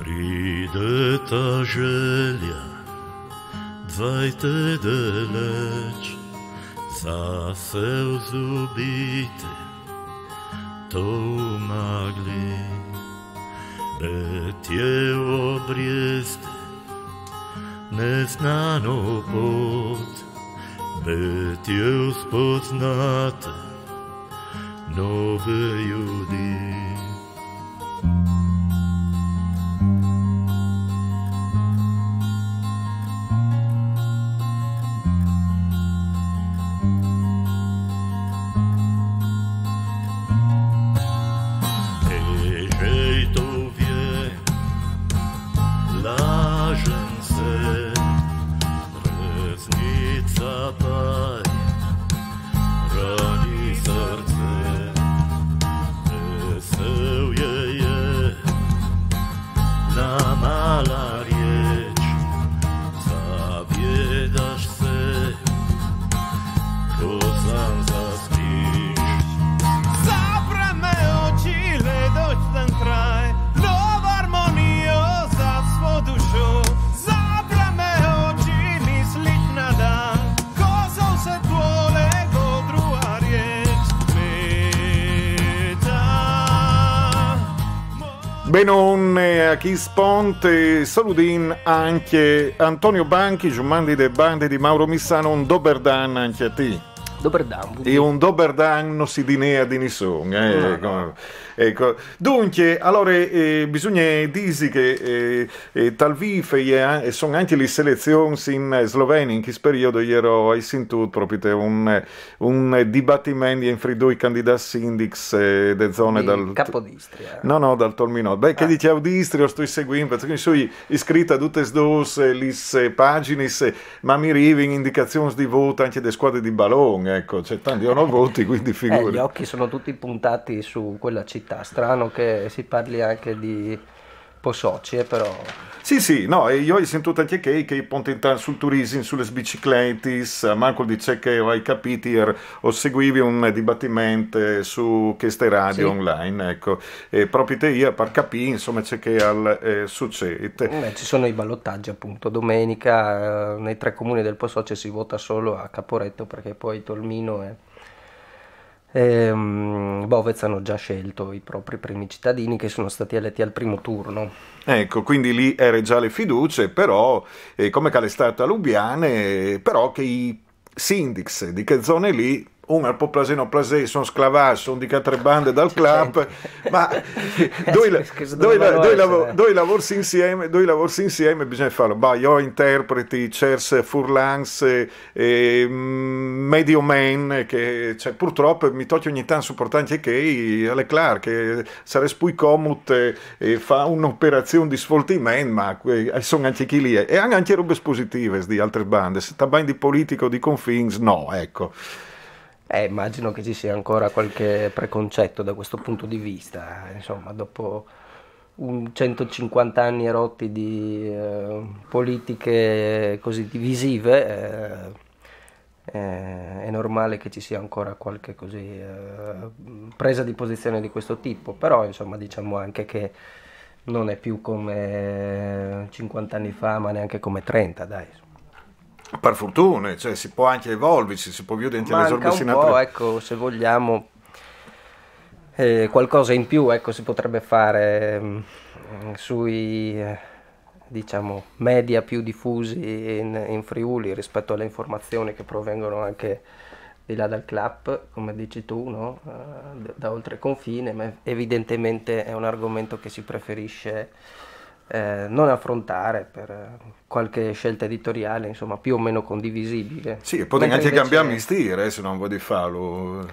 Pride ta želja, dvajte daleč, zase vzubite, to umagli, betje obrijeste, neznano pot, betje spoznate, nove ljudi. Benon a chi sponte saludin anche Antonio Banchi, giumandi de bande di Mauro Missano, un doberdan anche a te. Doberdan. E un doberdan non si dinea di nessuno. No. Ecco. Dunque, allora bisogna dire che talvolta e sono anche le selezioni in Slovenia, in questo periodo ero hai sentito proprio un dibattimento fra i due candidati sindics de zone dal Capodistria. No, dal Tolminot. Beh, che dicevo di Istria, sto seguendo, perché sono iscritta a tutte le pagine, ma mi arrivano indicazioni di voto anche delle squadre di ballon, ecco, c'è tanti non ho voti, quindi figuri. Gli occhi sono tutti puntati su quella città. Strano che si parli anche di Posoci, però. Sì, no, e io ho sentito anche che puntano sul turismo, sulle biciclette, manco dice che hai capito, o seguivi un dibattimento su queste radio online, ecco, e proprio te io per capire, insomma, c'è che succede. Ci sono i ballottaggi appunto, domenica nei 3 comuni del Posoci si vota solo a Caporetto perché poi Tolmino e Bovez hanno già scelto i propri primi cittadini che sono stati eletti al primo turno. Ecco, quindi lì erano già le fiducie, però, come che è stata a Lubiane, però che i sindics di che zone lì, uno al Poplaseno Plasè, sono sclavati, sono di 4 bande dal club, ma due lavori insieme bisogna farlo. Io interpreti, Cers Furlans, Medio Man, che cioè, purtroppo mi tocca ogni tanto supportare che alle clar, che sarebbe poi comodo fa un'operazione di sfoltimento, ma sono anche chi lì, e hanno anche robe positive di altre bande, se sta di politico di confins, no, ecco. Immagino che ci sia ancora qualche preconcetto da questo punto di vista, insomma, dopo 150 anni erotti di politiche così divisive, è normale che ci sia ancora qualche così presa di posizione di questo tipo, però insomma diciamo anche che non è più come 50 anni fa, ma neanche come 30, dai. Per fortuna, cioè si può anche evolversi, si può vedere anche le sorbe un po', ecco, se vogliamo qualcosa in più, ecco, si potrebbe fare sui diciamo media più diffusi in Friuli rispetto alle informazioni che provengono anche di là dal club, come dici tu, no? Da oltre confine, ma evidentemente è un argomento che si preferisce non affrontare per qualche scelta editoriale, insomma, più o meno condivisibile. Sì, e potete anche cambiare mestiere, se non vuoi farlo.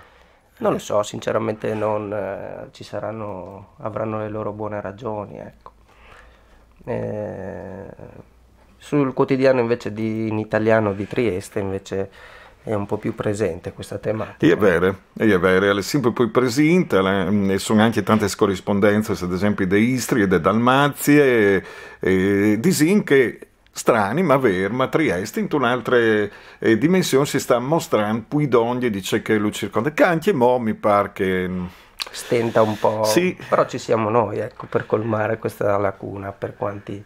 Non lo so, sinceramente non ci avranno le loro buone ragioni, ecco. Sul quotidiano invece in italiano di Trieste invece è un po' più presente questa tematica. È vero, è sempre poi presente, e sono anche tante corrispondenze, ad esempio di Istria e di Dalmazie, disin che strani, ma vero, ma Trieste in un'altra dimensione si sta mostrando poi d'ogni dice che lo circonda, che anche mo mi pare che stenta un po', sì. Però ci siamo noi, ecco, per colmare questa lacuna, per quanti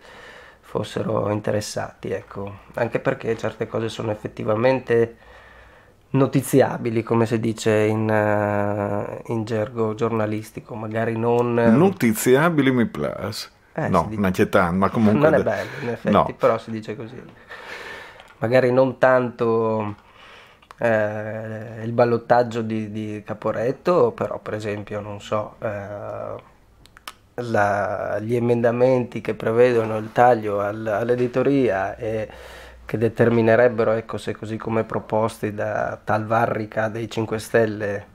fossero interessati, ecco, anche perché certe cose sono effettivamente notiziabili, come si dice in gergo giornalistico, magari non... Notiziabili mi piace. No, non c'è tanto, ma comunque... Non è bello, in effetti, no. Però si dice così. Magari non tanto il ballottaggio di Caporetto, però per esempio, non so, gli emendamenti che prevedono il taglio all'editoria e che determinerebbero, ecco, se così come proposti da tal Varrica dei 5 Stelle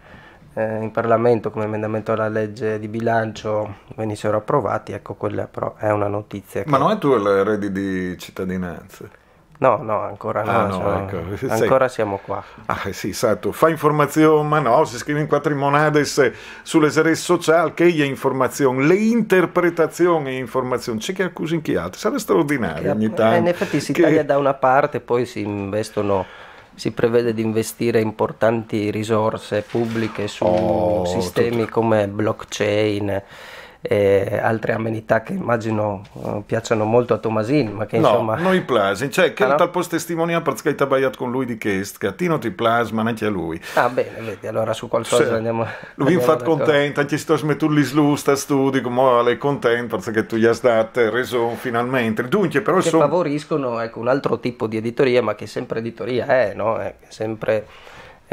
in Parlamento come emendamento alla legge di bilancio venissero approvati, ecco, quella però è una notizia. Ma non è tu il reddito di cittadinanza? No, ancora no, ecco. Ancora siamo qua. Sì, esatto, fa informazione, ma no, si scrive in 4 monades sulle serie sociali che è informazione, le interpretazioni e informazioni, c'è che accusi in chi altro, sarà straordinario ogni tanto. In effetti si taglia da una parte, poi si prevede di investire importanti risorse pubbliche su sistemi come blockchain e altre amenità che immagino piacciono molto a Tomasin, ma che insomma... No, noi piace, cioè che no? tal post testimonia perché hai tagliato con lui di Chest, che a te non ti piace, ma neanche a lui. Ah bene, vedi, allora su qualcosa andiamo... Lui infatti contento, anche se sto smettendo gli slusta studi, come lei è contento perché tu gli hai dato ragione finalmente. Dunque, però che favoriscono, ecco, un altro tipo di editoria, ma che sempre editoria è, no? È sempre...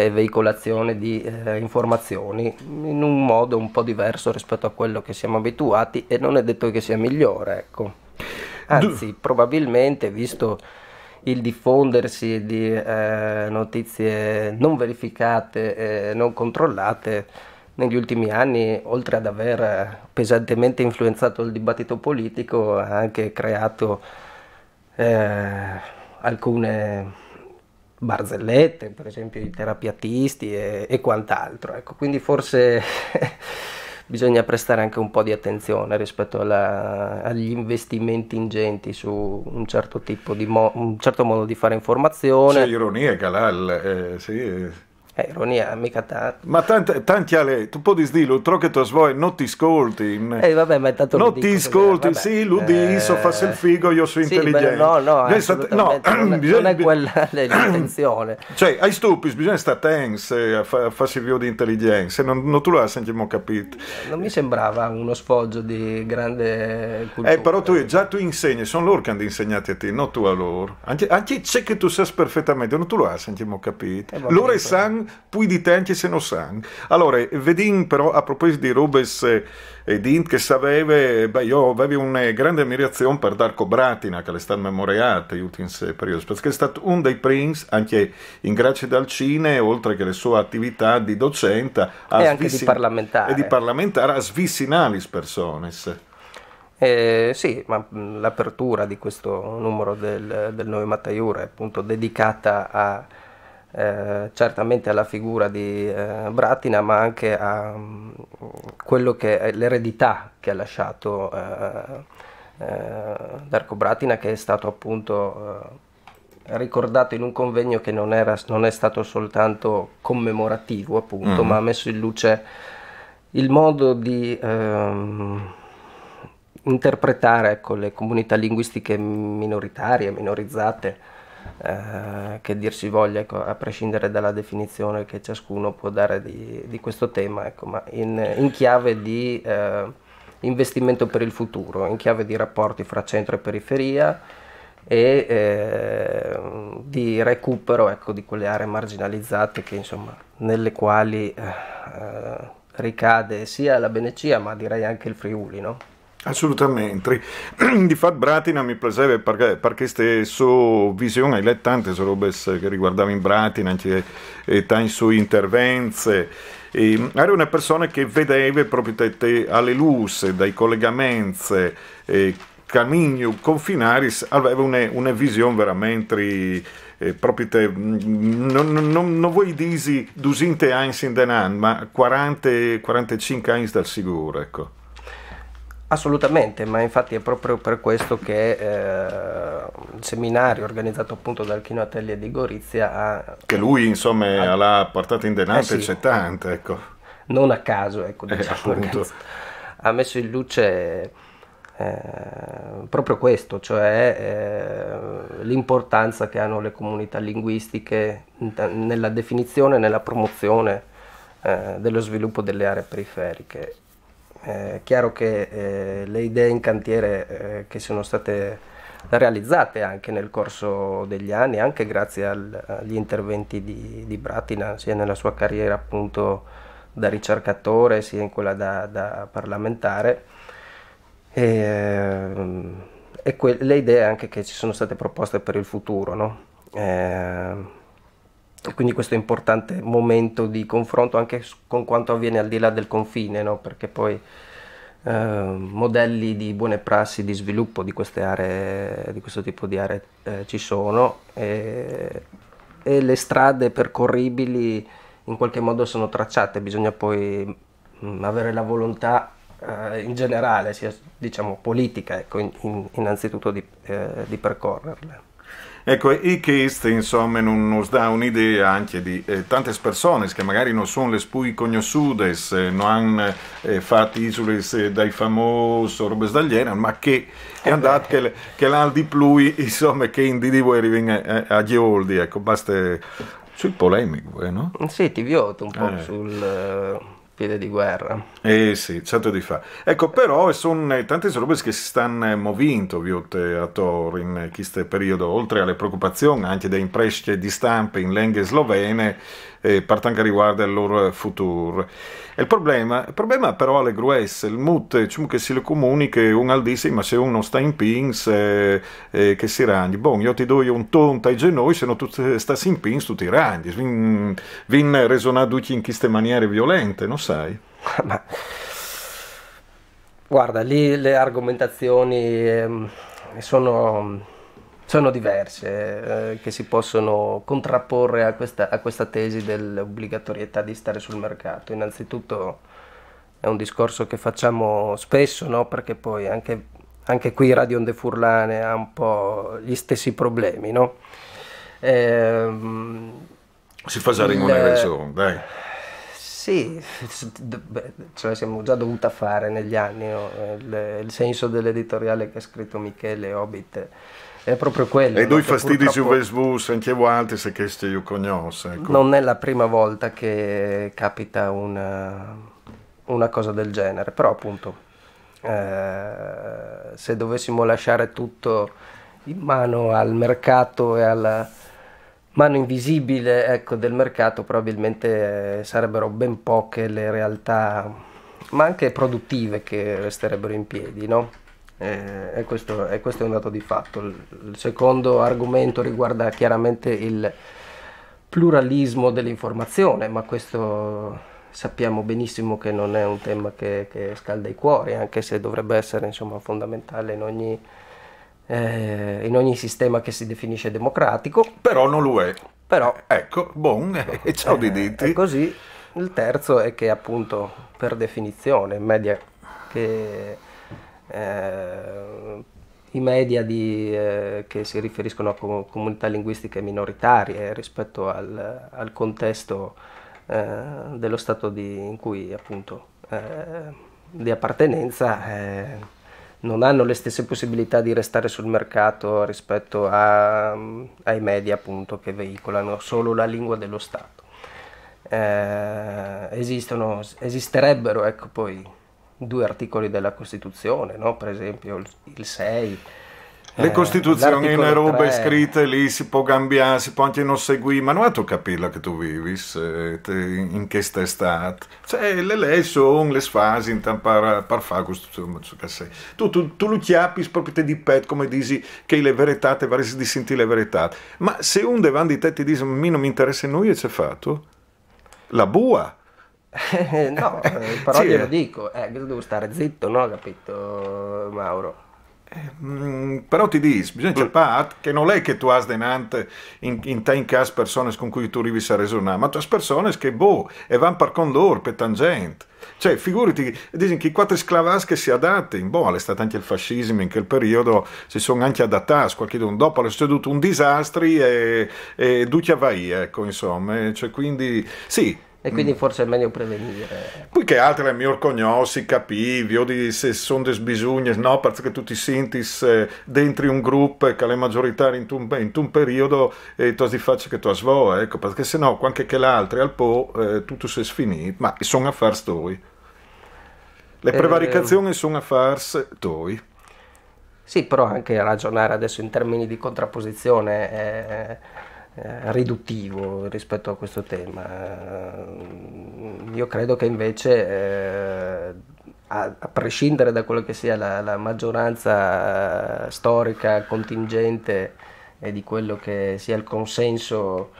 veicolazione di informazioni in un modo un po' diverso rispetto a quello che siamo abituati, e non è detto che sia migliore, ecco. Anzi, probabilmente, visto il diffondersi di notizie non verificate e non controllate negli ultimi anni, oltre ad aver pesantemente influenzato il dibattito politico, ha anche creato alcune barzellette, per esempio i terapiatisti e quant'altro, ecco. Quindi forse bisogna prestare anche un po' di attenzione rispetto agli investimenti ingenti su un certo tipo un certo modo di fare informazione. C'è ironia, Calal, sì. Ironia, mica tanto. Ma tanti ale, tu puoi dirlo, tro che tu vuoi, non ti ascolti. Vabbè, ma intanto non ti ascolti, sì, lo dico, faccio il figo, io sono intelligente. No, non è quella l'intenzione. Cioè, ai stupidi bisogna stare tense a farsi via di intelligenza, non tu lo hai sempre capito. Non mi sembrava uno sfoggio di grande cultura. Però tu insegni, sono loro che hanno insegnato a te, non tu a loro. Anche c'è che tu sai perfettamente, non tu lo hai sempre capito. Loro sanno, poi di te anche se non sanno. Allora, vedi però a proposito di Rubens e che sapeva, io avevo una grande ammirazione per Darko Bratina, che è stato memorato negli ultimi periodi, perché è stato uno dei primi, anche in grazie dal Cine, oltre che le sue attività di docente e anche di parlamentare. E di parlamentare a svicinare le persone. Sì, ma l'apertura di questo numero del Nuovo Mataiura è appunto dedicata a certamente alla figura di Bratina, ma anche a quello che è l'eredità che ha lasciato Darko Bratina, che è stato appunto ricordato in un convegno che non è stato soltanto commemorativo, appunto, ma ha messo in luce il modo di interpretare, ecco, le comunità linguistiche minoritarie, minorizzate, che dir si voglia, ecco, a prescindere dalla definizione che ciascuno può dare di questo tema, ecco, ma in chiave di investimento per il futuro, in chiave di rapporti fra centro e periferia e di recupero, ecco, di quelle aree marginalizzate che, insomma, nelle quali ricade sia la Venecia, ma direi anche il Friuli, no? Assolutamente. Di fatto Bratina mi piaceva perché queste sue visioni, hai letto tante robe che riguardavano Bratina, anche tanti suoi interventi. Era una persona che vedeva proprio alle luci, dai collegamenti, cammini confinari, aveva una visione veramente proprio non vuoi dire 200 anni in denan, ma 40-45 anni dal sicuro, ecco. Assolutamente, ma infatti è proprio per questo che il seminario organizzato appunto dal Kino Atelier di Gorizia che lui insomma l'ha portato in denaro, sì. c'è tanto, ecco. non a caso, ecco, diciamo, perché ha messo in luce proprio questo, cioè l'importanza che hanno le comunità linguistiche nella definizione e nella promozione dello sviluppo delle aree periferiche. È chiaro che le idee in cantiere che sono state realizzate anche nel corso degli anni, anche grazie agli interventi di Bratina, sia nella sua carriera appunto da ricercatore sia in quella da parlamentare, e le idee anche che ci sono state proposte per il futuro, no? E quindi questo importante momento di confronto anche con quanto avviene al di là del confine, no? Perché poi modelli di buone prassi di sviluppo di queste aree, di questo tipo di aree ci sono, e le strade percorribili in qualche modo sono tracciate, bisogna poi avere la volontà in generale, sia diciamo politica, ecco, innanzitutto di percorrerle. Ecco, e questo insomma non dà un'idea anche di tante persone che magari non sono le più conosciute, non hanno fatto isole dai famosi o robe sdagliere, ma che è andato che l'ha di più, insomma, che in di voi arriva a Gioldi, ecco, basta sui polemico, no? Sì, ti vioto un po' sul piede di guerra. Sì, certo di fa. Ecco, però sono tante robe che si stanno muovendo attorno in questo periodo, oltre alle preoccupazioni anche dei imprese di stampe in lingue slovene, per quanto riguarda il loro futuro. E il problema però è gruesso, il mood, diciamo che si le comunica un al dice, ma se uno sta in pins, che si randi, io ti do un tonto ai genoi, se non tu stai in pins, tu ti randi, vin resonando in queste maniere violente, non sai? Ma guarda, lì le argomentazioni sono diverse, che si possono contrapporre a questa tesi dell'obbligatorietà di stare sul mercato. Innanzitutto è un discorso che facciamo spesso, no? Perché poi anche qui Radio Onde Furlane ha un po' gli stessi problemi, no? Si fa già in una ragione, dai. Sì, cioè siamo già dovuti fare negli anni, no? Il senso dell'editoriale che ha scritto Michele Obit è proprio quello. E due no? fastidi su Facebook, anche altri se che io conosco. Ecco. Non è la prima volta che capita una cosa del genere, però appunto se dovessimo lasciare tutto in mano al mercato e alla mano invisibile, ecco, del mercato, probabilmente sarebbero ben poche le realtà, ma anche produttive, che resterebbero in piedi, no? E questo è un dato di fatto. Il secondo argomento riguarda chiaramente il pluralismo dell'informazione, ma questo sappiamo benissimo che non è un tema che scalda i cuori, anche se dovrebbe essere, insomma, fondamentale in ogni sistema che si definisce democratico. Però non lo è. Però, ecco, ciao di diti. È così. Il terzo è che appunto per definizione i media che si riferiscono a comunità linguistiche minoritarie rispetto al contesto dello stato in cui appunto di appartenenza non hanno le stesse possibilità di restare sul mercato rispetto ai media appunto che veicolano solo la lingua dello Stato. Esisterebbero, ecco, poi 2 articoli della Costituzione, no? Per esempio il 6. Le Costituzioni in robe scritte lì si può cambiare, si può anche non seguire, ma non è tu capirla che tu vivi in che stai stato. Cioè, le leggi sono le fasi per fare la Costituzione. Tu lo chiappi proprio te di pet, come dici che le verità, te varesi di sentire le verità. Ma se un davanti di te ti dice, a me non mi interessa noi, e c'è fatto? La bua. No, però glielo dico, devo stare zitto, no? Capito, Mauro? Però ti dici, bisogna capire che non è che tu hai denante in caso persone con cui tu arrivi a resonare, ma tu hai persone che e vanno per con loro, per tangente. Cioè, figurati, dicono che i 4 sclavas che si adatti, è stato anche il fascismo in quel periodo, si sono anche adattati, qualcuno dopo è succeduto un disastro e duccia vai, ecco, insomma, cioè, quindi, sì, E quindi forse è meglio prevenire. Poi che altro è miglior conosci, capivi, o di se sono des bisogni, no? Perché tu ti senti dentro un gruppo che è maggioritario in un periodo e tu ti faccio che tu svoa, ecco, perché sennò anche che l'altro al po' tutto si è sfinito, ma sono affari tuoi. Le prevaricazioni sono affari tuoi. Sì, però anche ragionare adesso in termini di contrapposizione è riduttivo rispetto a questo tema. Io credo che invece, a prescindere da quello che sia la maggioranza storica, contingente e di quello che sia il consenso,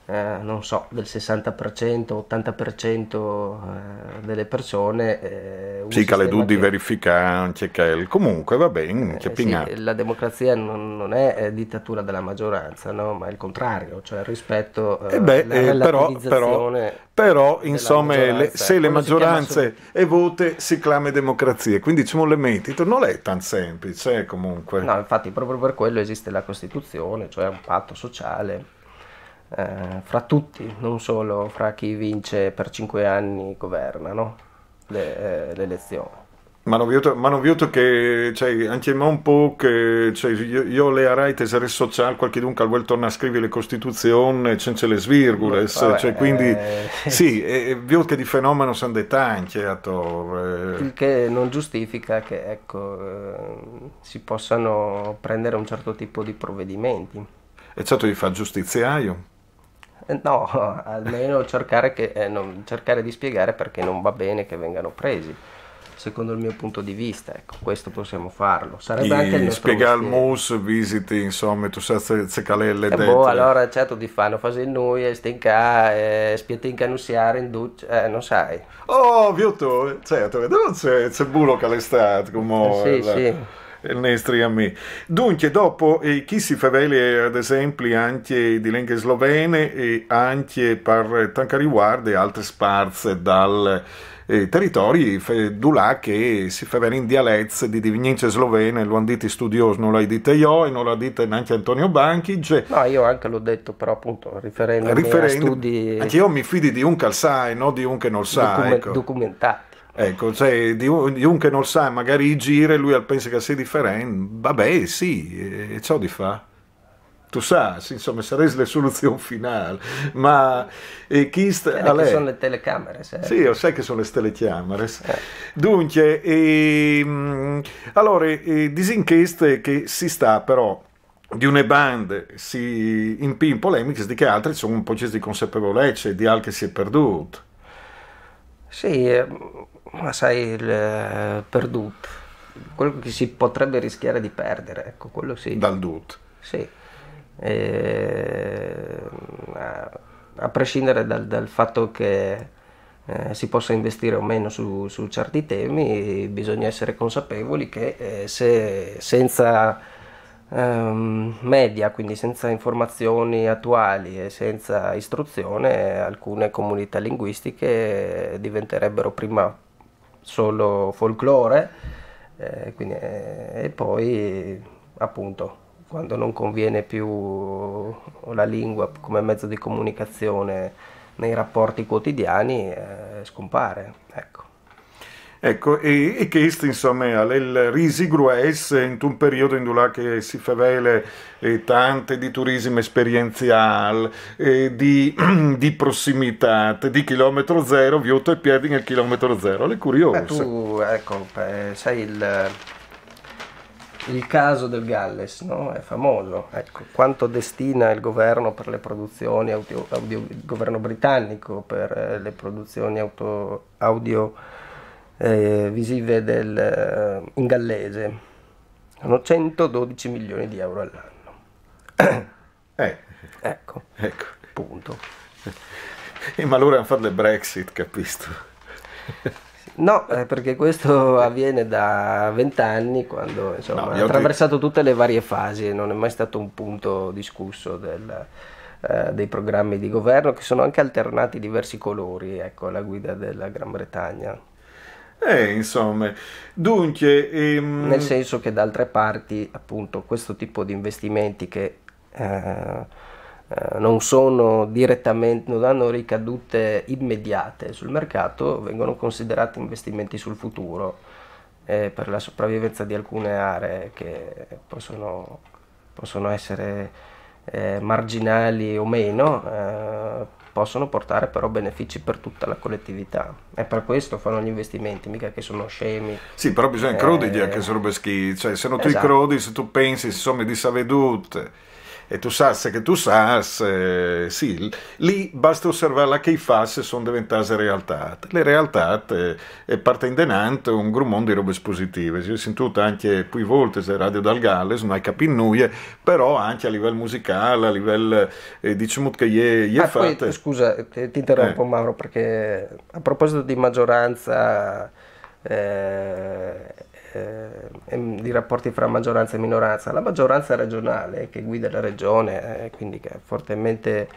non so, del 60%, 80% delle persone. Sì, che le dubbi verificanti, comunque va bene, c'è sì, la democrazia non è dittatura della maggioranza, no? Ma è il contrario, cioè il rispetto, la relativizzazione però insomma, se le quello si maggioranze e vote si clama democrazia, quindi ci le metti, non è tan semplice, comunque. No, infatti proprio per quello esiste la Costituzione, cioè un patto sociale fra tutti, non solo fra chi vince per 5 anni governa, no? Le elezioni. Ma non vedo che, cioè, anche un po' che, cioè, io le arai tesere sociali, qualche dunque vuole tornare a scrivere le Costituzioni senza le svirgole, cioè, quindi, sì, vedo che di fenomeno sono dei tanti, il che non giustifica che, ecco, si possano prendere un certo tipo di provvedimenti. E certo di fare giustiziario. No, almeno cercare di spiegare perché non va bene che vengano presi. Secondo il mio punto di vista, ecco, questo possiamo farlo. Sarebbe anche il nostro spiegare al mestiere. MUS, visiti, insomma, tu sai se calelle allora certo ti fanno fare noi e stinca spietinca nussiare in duce, non sai. Oh, visto, certo, c'è bulo che l'estate, come sì. Il nostri amici. Dunque, dopo chi si fa vedere, ad esempio, anche di lingue slovene e anche per tanto riguarda altre sparse dal territori là che si fa vedere in dialetto di divinienze slovene, lo hanno detto i studiosi, non l'hai detto io e non l'ha detto neanche Antonio Banchi. No, io anche l'ho detto, però appunto riferendomi a studi. Anche io mi fidi di un che sai, non di un che non sa. Documentati. Ecco, cioè di un che non sa, magari gira e lui pensa che sia differente, vabbè sì, e ciò di fa. Tu sai, insomma, sarebbe la soluzione finale, ma chi sta... che sono le telecamere. Sì, io sai che sono le telecamere. Dunque, allora, disinchieste che si sta però di une bande in polemiche di che altre sono un po' di consapevolezza di al che si è perduto. Sì, ma sai, perduto, quello che si potrebbe rischiare di perdere, ecco, quello sì. Dal DUT. Sì, a prescindere dal fatto che si possa investire o meno su certi temi, bisogna essere consapevoli che se senza media, quindi senza informazioni attuali e senza istruzione, alcune comunità linguistiche diventerebbero prima solo folklore, e poi appunto quando non conviene più la lingua come mezzo di comunicazione nei rapporti quotidiani, scompare, ecco. Ecco, e questo insomma è il risigrues in un periodo in cui si fa vele tante di turismo esperienziale, di prossimità, di chilometro zero, viuto e piedi nel chilometro zero, è curioso. Tu, ecco, sai il caso del Galles, no? È famoso, ecco, quanto destina il governo per le produzioni il governo britannico per le produzioni audio visive in gallese, sono 112 milioni di euro all'anno. Ecco, punto. Ma allora hanno fatto le Brexit, capisco? No, perché questo avviene da 20 anni, quando insomma, ha attraversato tutte le varie fasi e non è mai stato un punto discusso dei programmi di governo, che sono anche alternati diversi colori, ecco, alla guida della Gran Bretagna. Insomma, dunque... Nel senso che da altre parti, appunto, questo tipo di investimenti che non sono direttamente, non hanno ricadute immediate sul mercato, vengono considerati investimenti sul futuro per la sopravvivenza di alcune aree che possono essere marginali o meno, possono portare però benefici per tutta la collettività, e per questo fanno gli investimenti, mica che sono scemi. Sì, però bisogna credere che sono robe schifo, cioè se non tu Esatto. credi, se tu pensi, insomma, di savedute e tu sai che tu sai, sì, lì basta osservare la che i fas sono diventate realtà. Le realtà partono denante un gran mondo di robe positive. Io ho sentito anche più volte se Radio dal Galles, non hai capito nulla, però anche a livello musicale, a livello, diciamo che gli è Poi, fatte. scusa, ti interrompo Mauro, perché a proposito di maggioranza, di rapporti fra maggioranza e minoranza, la maggioranza regionale che guida la regione, quindi che è fortemente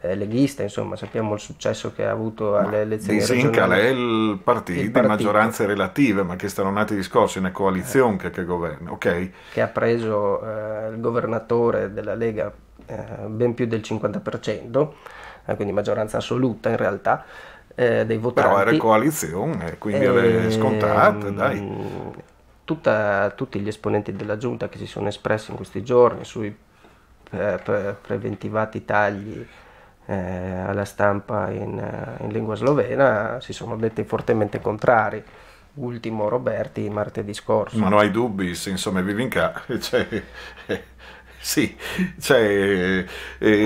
leghista, insomma, sappiamo il successo che ha avuto alle elezioni Disinca regionali. è il partito di maggioranze relative, ma che stanno nati discorsi in una coalizione che governa, ok? Che ha preso il governatore della Lega ben più del 50%, quindi maggioranza assoluta in realtà, dei votanti. Però era coalizione, quindi era scontata, dai. Tutti gli esponenti della giunta che si sono espressi in questi giorni sui preventivati tagli alla stampa in lingua slovena si sono detti fortemente contrari. Ultimo Roberti martedì scorso. Ma non hai dubbi, insomma, vivi in casa, cioè, sì, cioè,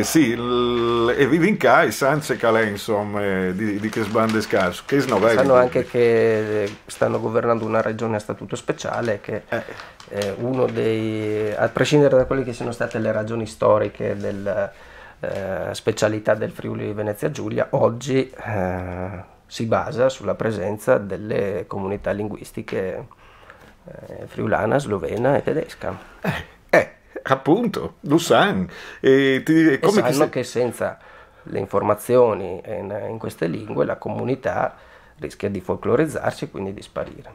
sì, e vivi in casa, Sanze Calè, insomma, di che sbande scarso, che sanno anche che stanno governando una regione a statuto speciale, che uno dei, a prescindere da quelle che siano state le ragioni storiche della specialità del Friuli Venezia Giulia, oggi si basa sulla presenza delle comunità linguistiche friulana, slovena e tedesca. Appunto, lo sanno. E sanno che senza le informazioni in queste lingue la comunità rischia di folclorizzarsi e quindi di sparire.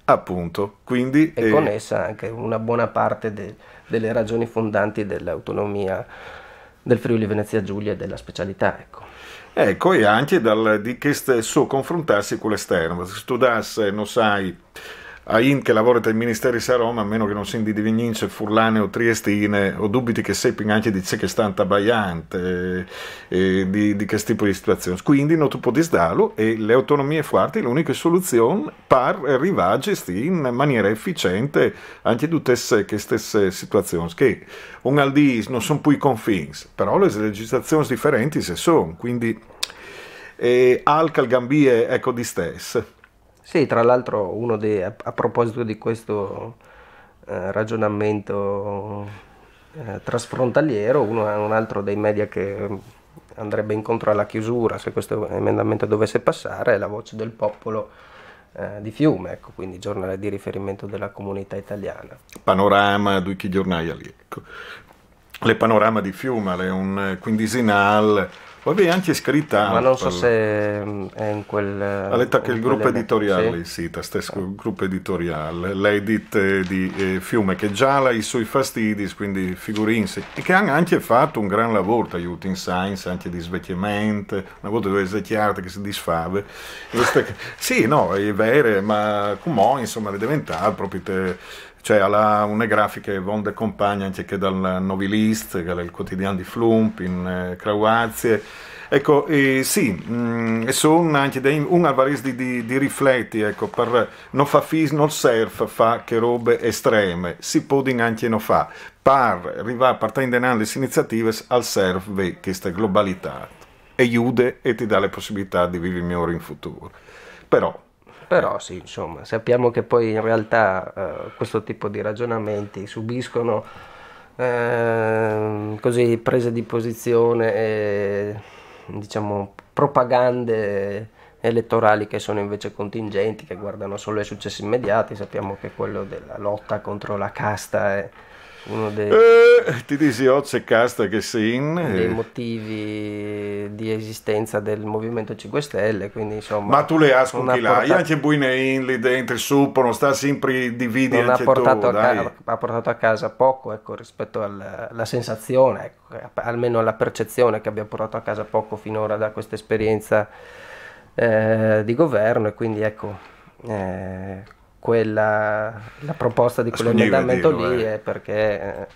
Appunto, quindi... E con essa anche una buona parte delle ragioni fondanti dell'autonomia del Friuli Venezia Giulia e della specialità, ecco. Ecco, e anche di questo confrontarsi con l'esterno. Se tu non sai, a in che lavora nel Ministero di Roma, a meno che non sia di Vignинce, Furlane o Triestine, ho dubiti che seppino anche di ciò che sta abbagliante, di questo tipo di situazioni. Quindi non tu puoi disdarlo, e le autonomie forti l'unica soluzione per arrivare a gestire in maniera efficiente anche tutte queste situazioni, che un al di non sono più i confini, però le legislazioni differenti se sono, quindi alca il gambie ecco di stesso. Sì, tra l'altro a proposito di questo ragionamento trasfrontaliero, un altro dei media che andrebbe incontro alla chiusura se questo emendamento dovesse passare è La Voce del Popolo di Fiume, ecco, quindi giornale di riferimento della comunità italiana. Panorama di chi giornali lì, ecco. Le Panorama di Fiume è un quindicinal. Poi anche scritta. Ma non so se è in quel. All'età che il gruppo editoriale, sì, stesso gruppo editoriale, l'edit di Fiume, che già ha i suoi fastidi, quindi figurinsi, e che hanno anche fatto un gran lavoro, aiuto in science, anche di svecchiamento, una volta dove svecchiate che si disfave. Sì, no, è vero, ma come insomma, è diventato proprio. Cioè, ha una grafica che von der Compagna anche che dal Novilist, che è il quotidiano di Flump in Croazia. Ecco, sì, sono anche un alvaris di rifletti, ecco, per non fa fis, non surf, fa che robe estreme, si può anche non fa, per arrivare a partire da le iniziative al surf di questa globalità, e aiuta e ti dà le possibilità di vivere meglio in futuro. Però sì, insomma, sappiamo che poi in realtà questo tipo di ragionamenti subiscono così prese di posizione e diciamo propagande elettorali che sono invece contingenti, che guardano solo ai successi immediati. Sappiamo che quello della lotta contro la casta uno dei ti dici oggi casta che sei dei motivi di esistenza del Movimento 5 Stelle, quindi insomma... Ma tu le ascolti là, portato, anche buine lì dentro, suppono, sta sempre dividi non anche ha portato, tu, dai. ha portato a casa poco, ecco, rispetto alla sensazione, ecco, almeno alla percezione che abbia portato a casa poco finora da questa esperienza di governo, e quindi ecco, la proposta di quell'emendamento lì è perché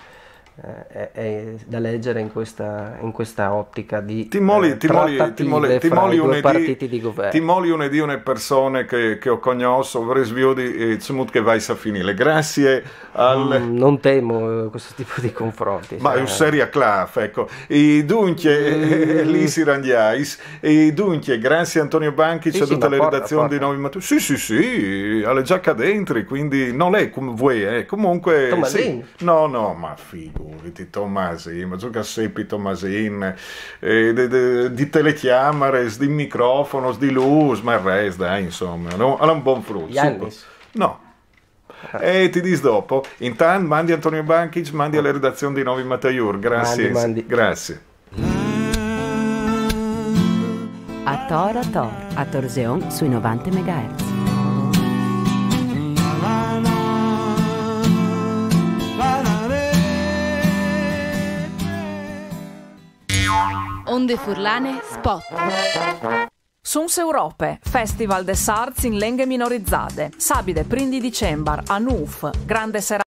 è da leggere in questa ottica di trattative fra i due partiti di governo. Ti moli une persone che ho conosciuto, vorrei sviodi che vai a finire. Grazie non temo questo tipo di confronti. Ma è un seria claf, ecco. E dunque, lì si randiais. E dunque, grazie Antonio Banchi, c'è tutta la redazione di Novi Mattoni. Sì, alle già cadentri, quindi non è come voi, comunque... Tommasin? Sì. No, ma figurati, Tommasin, ma gioca seppi Tommasin, di telecamere, di microfono, di luce, ma il resto, dai, insomma, no? Alla un buon frutto. Giannis? No. E ti dis dopo. Intanto mandi Antonio Banchi, mandi alla redazione di Novi Mataiur. Grazie. Mandi. Grazie. A Tor, a Torseon sui 90 MHz. Onde Furlane Spot. Suns Europe, Festival des Arts in Lenghe Minorizzade, Sabide Prindi Dicembar, a Nuf, grande serata.